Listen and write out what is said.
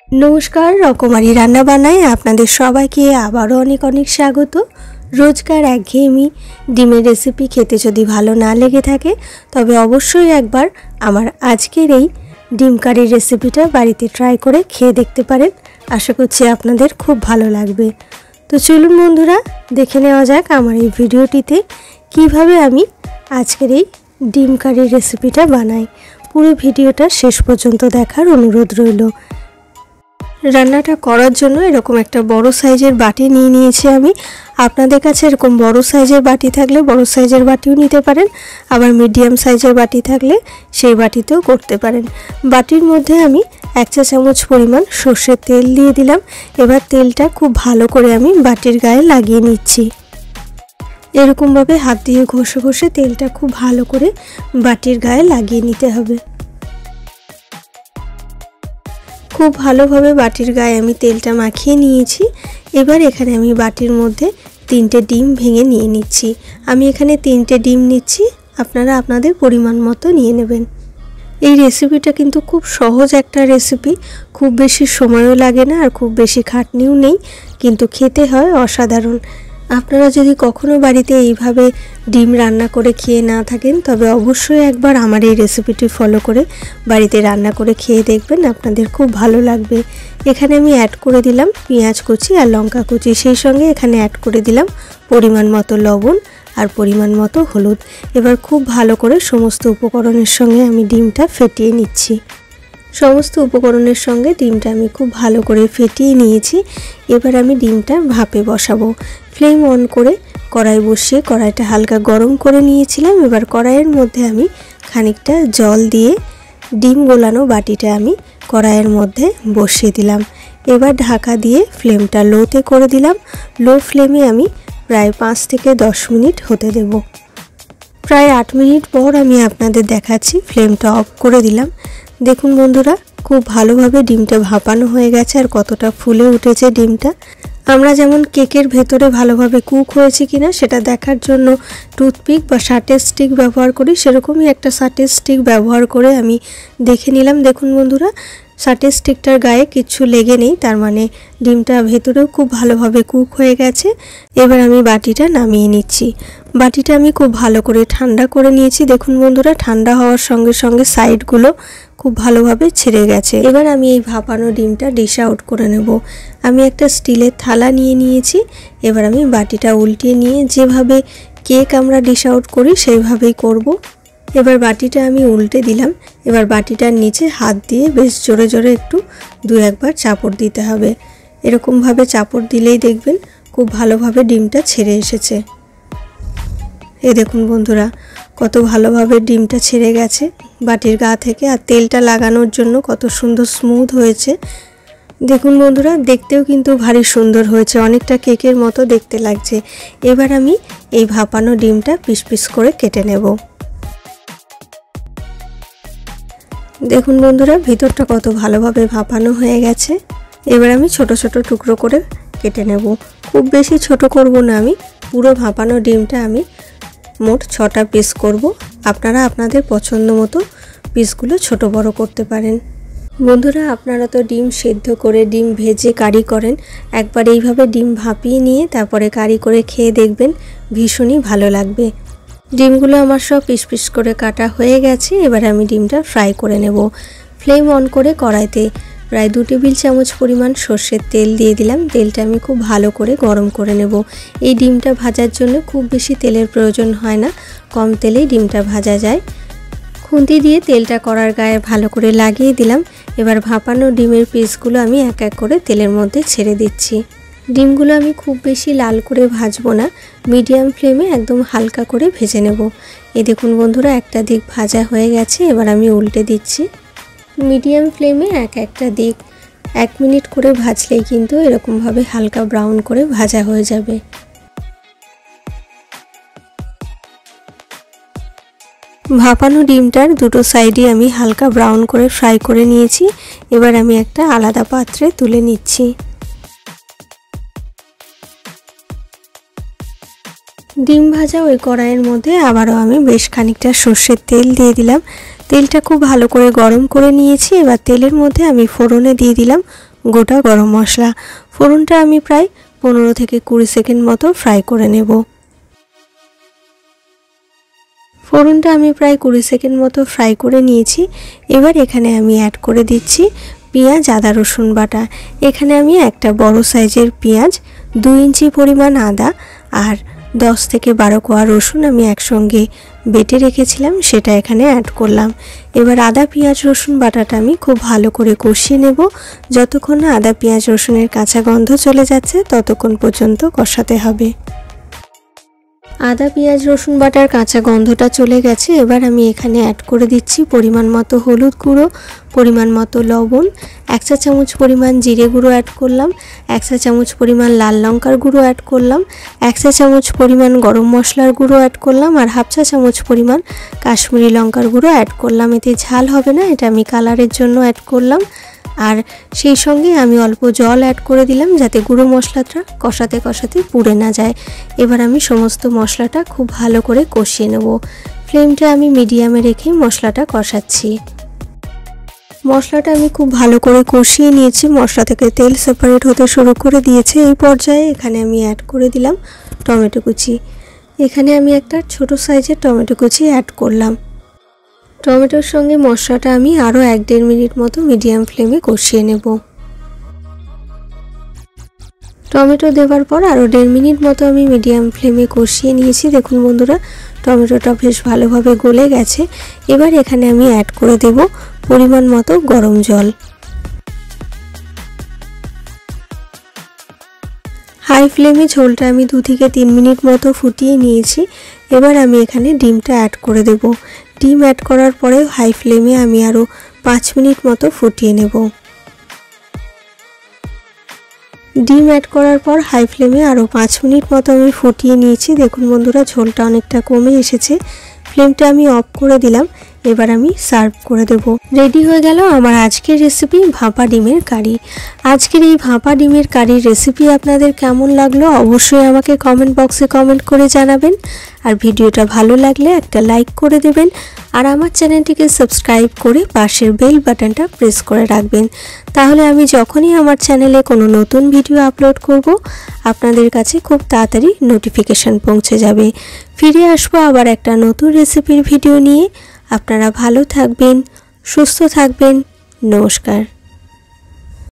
নমস্কার, রকমারি রান্না বান্নায় আপনাদের সবাইকে আবারও অনেক অনেক স্বাগত। রোজকার একঘেয়েমি ডিমের রেসিপি খেতে যদি ভালো না লেগে থাকে তবে অবশ্যই একবার আমার আজকের এই ডিম কারির রেসিপিটা বাড়িতে ট্রাই করে খেয়ে দেখতে পারেন। আশা করছি আপনাদের খুব ভালো লাগবে। তো চলুন বন্ধুরা, দেখে নেওয়া যাক আমার এই ভিডিওটিতে কিভাবে আমি আজকের এই ডিম কারির রেসিপিটা বানাই। পুরো ভিডিওটা শেষ পর্যন্ত দেখার অনুরোধ রইল। রান্নাটা করার জন্য এরকম একটা বড় সাইজের বাটি নিয়ে নিয়েছি আমি। আপনাদের কাছে এরকম বড় সাইজের বাটি থাকলে বড় সাইজের বাটিও নিতে পারেন, আবার মিডিয়াম সাইজের বাটি থাকলে সেই বাটিতেও করতে পারেন। বাটির মধ্যে আমি 1 চা চামচ পরিমাণ সর্ষের তেল দিয়ে দিলাম। এবার তেলটা খুব ভালো করে আমি বাটির গায়ে লাগিয়ে নিচ্ছি। এরকমভাবে হাত দিয়ে ঘষে ঘষে তেলটা খুব ভালো করে বাটির গায়ে লাগিয়ে নিতে হবে। খুব ভালোভাবে বাটির গায়ে আমি তেলটা মাখিয়ে নিয়েছি। এবার এখানে আমি বাটির মধ্যে 3টে ডিম ভেঙে নিয়ে নিচ্ছি। আমি এখানে 3টে ডিম নিচ্ছি, আপনারা আপনাদের পরিমাণ মতো নিয়ে নেবেন। এই রেসিপিটা কিন্তু খুব সহজ একটা রেসিপি, খুব বেশি সময়ও লাগে না আর খুব বেশি খাটনিও নেই, কিন্তু খেতে হয় অসাধারণ। আপনারা যদি কখনো বাড়িতে এইভাবে ডিম রান্না করে খেয়ে না থাকেন তবে অবশ্যই একবার আমার এই রেসিপিটি ফলো করে বাড়িতে রান্না করে খেয়ে দেখবেন, আপনাদের খুব ভালো লাগবে। এখানে আমি অ্যাড করে দিলাম পেঁয়াজ কুচি আর লঙ্কা কুচি, সেই সঙ্গে এখানে অ্যাড করে দিলাম পরিমাণ মতো লবণ আর পরিমাণ মতো হলুদ। এবার খুব ভালো করে সমস্ত উপকরণের সঙ্গে আমি ডিমটা ফেটিয়ে নিচ্ছি। সমস্ত উপকরণের সঙ্গে ডিমটা আমি খুব ভালো করে ফেটিয়ে নিয়েছি। এবার আমি ডিমটা ভাপে বসাবো। ফ্লেম অন করে কড়াই বসিয়ে কড়াইটা হালকা গরম করে নিয়েছিলাম। এবার কড়াইয়ের মধ্যে আমি খানিকটা জল দিয়ে ডিম গোলানো বাটিটা আমি কড়াইয়ের মধ্যে বসিয়ে দিলাম। এবার ঢাকা দিয়ে ফ্লেমটা লোতে করে দিলাম। লো ফ্লেমে আমি প্রায় 5 থেকে 10 মিনিট হতে দেব। প্রায় 8 মিনিট পর আমি আপনাদের দেখাচ্ছি। ফ্লেমটা অফ করে দিলাম। দেখুন বন্ধুরা, খুব ভালোভাবে ডিমটা ভাপানো হয়ে গেছে আর কতটা ফুলে উঠেছে ডিমটা। আমরা যেমন কেকের ভেতরে ভালোভাবে কুক হয়েছে কিনা সেটা দেখার জন্য টুথপিক বা শার্টের স্টিক ব্যবহার করি, সেরকমই একটা শার্টের স্টিক ব্যবহার করে আমি দেখে নিলাম। দেখুন বন্ধুরা, শার্টের স্টিকটার গায়ে কিচ্ছু লেগে নেই, তার মানে ডিমটা ভেতরেও খুব ভালোভাবে কুক হয়ে গেছে। এবার আমি বাটিটা নামিয়ে নিচ্ছি। বাটিটা আমি খুব ভালো করে ঠান্ডা করে নিয়েছি। দেখুন বন্ধুরা, ঠান্ডা হওয়ার সঙ্গে সঙ্গে সাইডগুলো খুব ভালোভাবে ছেড়ে গেছে। এবার আমি এই ভাপানো ডিমটা ডিশ আউট করে নেব। আমি একটা স্টিলের থালা নিয়ে নিয়েছি। এবার আমি বাটিটা উল্টিয়ে নিয়ে যেভাবে কেক আমরা ডিশ আউট করি সেইভাবেই করব। এবার বাটিটা আমি উল্টে দিলাম। এবার বাটিটার নিচে হাত দিয়ে বেশ জোরে জোরে একটু 2-1 চাপড় দিতে হবে। এরকমভাবে চাপড় দিলেই দেখবেন খুব ভালোভাবে ডিমটা ছেড়ে এসেছে। এই দেখুন বন্ধুরা, কত ভালোভাবে ডিমটা ছেড়ে গেছে বাটির গা থেকে, আর তেলটা লাগানোর জন্য কত সুন্দর স্মুথ হয়েছে। দেখুন বন্ধুরা, দেখতেও কিন্তু ভারী সুন্দর হয়েছে, অনেকটা কেকের মতো দেখতে লাগছে। এবার আমি এই ভাপানো ডিমটা পিস পিস করে কেটে নেব। দেখুন বন্ধুরা, ভিতরটা কত ভালোভাবে ভাপানো হয়ে গেছে। এবার আমি ছোট ছোট টুকরো করে কেটে নেব। খুব বেশি ছোট করব না আমি, পুরো ভাপানো ডিমটা আমি মোট 6টা পিস করব। আপনারা আপনাদের পছন্দ মতো পিসগুলো ছোট বড় করতে পারেন। বন্ধুরা, আপনারা তো ডিম সেদ্ধ করে ডিম ভেজে কারি করেন, একবার এইভাবে ডিম ভাপিয়ে নিয়ে তারপরে কারি করে খেয়ে দেখবেন, ভীষণই ভালো লাগবে। ডিমগুলো আমার সব পিস পিস করে কাটা হয়ে গেছে। এবার আমি ডিমটা ফ্রাই করে নেব। ফ্লেম অন করে কড়াইতে প্রায় 2 টেবিল চামচ পরিমাণ সর্ষের তেল দিয়ে দিলাম। তেলটা আমি খুব ভালো করে গরম করে নেব। এই ডিমটা ভাজার জন্য খুব বেশি তেলের প্রয়োজন হয় না, কম তেলেই ডিমটা ভাজা যায়। খুন্তি দিয়ে তেলটা কড়ার গায়ে ভালো করে লাগিয়ে দিলাম। এবার ভাপানো ডিমের পিসগুলো আমি এক এক করে তেলের মধ্যে ছেড়ে দিচ্ছি। ডিমগুলো আমি খুব বেশি লাল করে ভাজবো না, মিডিয়াম ফ্লেমে একদম হালকা করে ভেজে নেব। এই দেখুন বন্ধুরা, একটা দিক ভাজা হয়ে গেছে। এবার আমি উল্টে দিচ্ছি। মিডিয়াম ফ্লেমে একটা দিক 1 মিনিট করে ভাজলেই কিন্তু এরকমভাবে হালকা ব্রাউন করে ভাজা হয়ে যাবে। ভাপানো ডিমটার দুটো সাইডই আমি হালকা ব্রাউন করে ফ্রাই করে নিয়েছি। এবার আমি একটা আলাদা পাত্রে তুলে নিচ্ছি। ডিম ভাজা ওই কড়াইয়ের মধ্যে আবারও আমি বেশ খানিকটা সর্ষের তেল দিয়ে দিলাম। তেলটা খুব ভালো করে গরম করে নিয়েছি। এবার তেলের মধ্যে আমি ফোড়নে দিয়ে দিলাম গোটা গরম মশলা। ফোড়নটা আমি প্রায় 15 থেকে 20 সেকেন্ড মতো ফ্রাই করে নেব। ফোড়নটা আমি প্রায় 20 সেকেন্ড মতো ফ্রাই করে নিয়েছি। এবার এখানে আমি অ্যাড করে দিচ্ছি পেঁয়াজ আদা রসুন বাটা। এখানে আমি একটা বড় সাইজের পেঁয়াজ, 2 ইঞ্চি পরিমাণ আদা আর 10 থেকে 12 কোয়া রসুন আমি একসঙ্গে বেটে রেখেছিলাম, সেটা এখানে অ্যাড করলাম। এবার আদা পেঁয়াজ রসুন বাটাটা আমি খুব ভালো করে কষিয়ে নেব। যতক্ষণ না আদা পেঁয়াজ রসুনের কাঁচা গন্ধ চলে যাচ্ছে ততক্ষণ পর্যন্ত কষাতে হবে। আদা পেঁয়াজ রসুন বাটার কাঁচা গন্ধটা চলে গেছে। এবার আমি এখানে অ্যাড করে দিচ্ছি পরিমাণ মতো হলুদ গুঁড়ো, পরিমাণ মতো লবণ, 1 চা চামচ পরিমাণ জিরে গুঁড়ো অ্যাড করলাম, 1 চা চামচ পরিমাণ লাল লঙ্কার গুঁড়ো অ্যাড করলাম, 1 চা চামচ পরিমাণ গরম মশলার গুঁড়ো অ্যাড করলাম আর 1/2 চা চামচ পরিমাণ কাশ্মীরি লঙ্কার গুঁড়ো অ্যাড করলাম। এতে ঝাল হবে না, এটা আমি কালারের জন্য অ্যাড করলাম। আর সেই সঙ্গে আমি অল্প জল অ্যাড করে দিলাম যাতে গুঁড়ো মশলাটা কষাতে কষাতে পুড়ে না যায়। এবার আমি সমস্ত মশলাটা খুব ভালো করে কষিয়ে নেব। ফ্লেমটা আমি মিডিয়ামে রেখে মশলাটা কষাচ্ছি। মশলাটা আমি খুব ভালো করে কষিয়ে নিয়েছি, মশলা থেকে তেল সেপারেট হতে শুরু করে দিয়েছে। এই পর্যায়ে এখানে আমি অ্যাড করে দিলাম টমেটো কুচি। এখানে আমি একটা ছোট সাইজের টমেটো কুচি অ্যাড করলাম। টমেটোর সঙ্গে মশলাটা আমি আরও 1-1.5 মিনিট মতো মিডিয়াম ফ্লেমে কষিয়ে নেব। টমেটো দেওয়ার পর আরও 1.5 মিনিট মতো আমি মিডিয়াম ফ্লেমে কষিয়ে নিয়েছি। দেখুন বন্ধুরা, টমেটোটা বেশ ভালোভাবে গলে গেছে। এবার এখানে আমি অ্যাড করে দেব পরিমাণ মতো গরম জল। হাই ফ্লেমে ঝোলটা আমি 2 থেকে 3 মিনিট মতো ফুটিয়ে নিয়েছি। এবার আমি এখানে ডিমটা অ্যাড করে দেব। ডিম অ্যাড করার পরে হাই ফ্লেমে আমি আরও 5 মিনিট মতো ফুটিয়ে নেব। ডিম অ্যাড করার পর হাই ফ্লেমে আরও 5 মিনিট মতো আমি ফুটিয়ে নিয়েছি। দেখুন বন্ধুরা, ঝোলটা অনেকটা কমে এসেছে। ফ্লেমটা আমি অফ করে দিলাম। এবার আমি সার্ভ করে দেব। রেডি হয়ে গেল আমার আজকের রেসিপি ভাপা ডিমের কারি। আজকের এই ভাপা ডিমের কারির রেসিপি আপনাদের কেমন লাগলো অবশ্যই আমাকে কমেন্ট বক্সে কমেন্ট করে জানাবেন। আর ভিডিওটা ভালো লাগলে একটা লাইক করে দেবেন আর আমার চ্যানেলটিকে সাবস্ক্রাইব করে পাশের বেল বাটনটা প্রেস করে রাখবেন। তাহলে আমি যখনই আমার চ্যানেলে কোনো নতুন ভিডিও আপলোড করব আপনাদের কাছে খুব তাড়াতাড়ি নোটিফিকেশান পৌঁছে যাবে। ফিরে আসবো আবার একটা নতুন রেসিপির ভিডিও নিয়ে। আপনারা ভালো থাকবেন, সুস্থ থাকবেন। নমস্কার।